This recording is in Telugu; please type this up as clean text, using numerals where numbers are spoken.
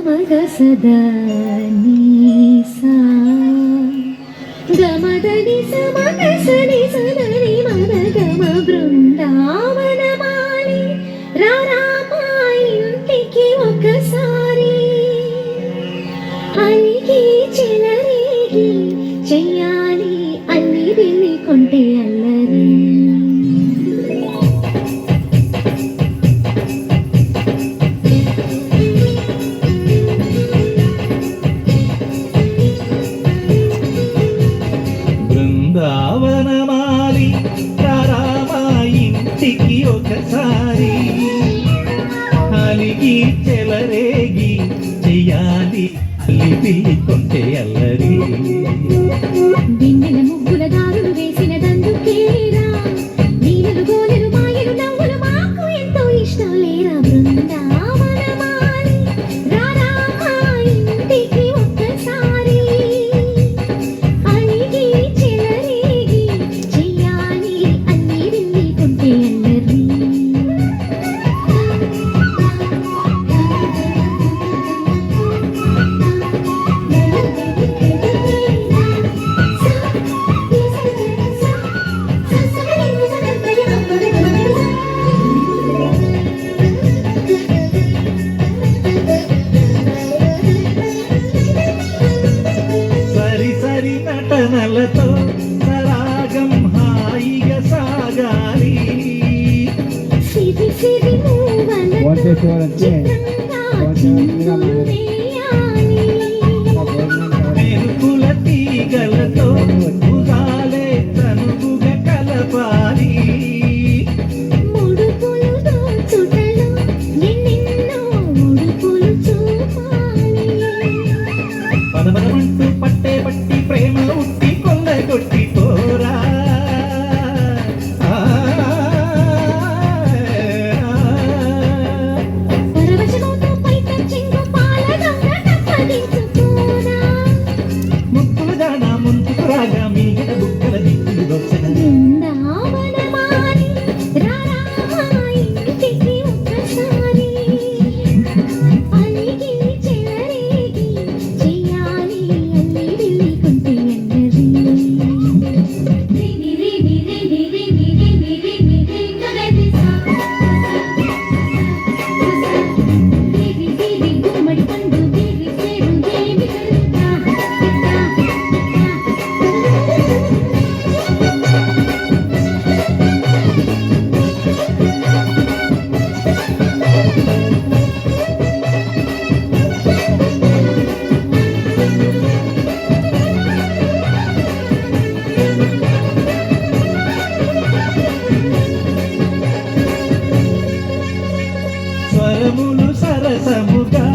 సదా నీసా గమదని సమగసని సదని మన గమ బృందావనమాలి రారామా ఇంటికి ఒకసారి అలిగి చెలరేగి చెయ్యాలి అన్ని వెళ్ళి కొంటే అల్లరి బృందావనమాలి రారామా ఇంటికి ఒకసారి అలిగి చెలరేగి చెయ్యాలి అల్లి కొంటే అల్లరి బిందెల ముగ్గుల దారులు వేసిన దందుకేరా నీళ్ళు గోలెలు మాయలు నవ్వులు మాకు ఎంతో ఇష్టం లేరా బృందావనమాలి రారామా ఇంటికి ఒక్కసారి అలిగి చెలరేగి చెయ్యాలి అన్ని వెళ్ళి కొంటే అల్లరి సరి సరి నటనలతో సరాగం హాయిగా సాగాలి సిరి సిరి మూవలతో చిత్రంగా చిందులు వేయాలి మెరుపుల తీగలతో ఉదాలే తనువుగా కలపాలి ముడుపులు దోచుటలో ఎన్నెన్నో ముడుపులు చూపాలి పదపదమంటూ పట్టే పట్టి ప్రేమ ఉట్టి కొల్ల కొట్టి పోరా పరవశమవుతూ పైట చెంగు పాల దొంగ తప్పదించుకోరా ముక్కులు దానా ముందుకు రాగా మీగడ బుక్కల దిక్కులు దొచ్చన బృందావనమాలి రారామా ఇంటికి ఒక్కసారి అలిగి చెలరేగి చెయ్యాలి అన్ని వెళ్ళి కొంటే అల్లరి గుమ్మడి పండు గిరి పేరు ఏమి కలుగుతా స్వరములు సరసముగా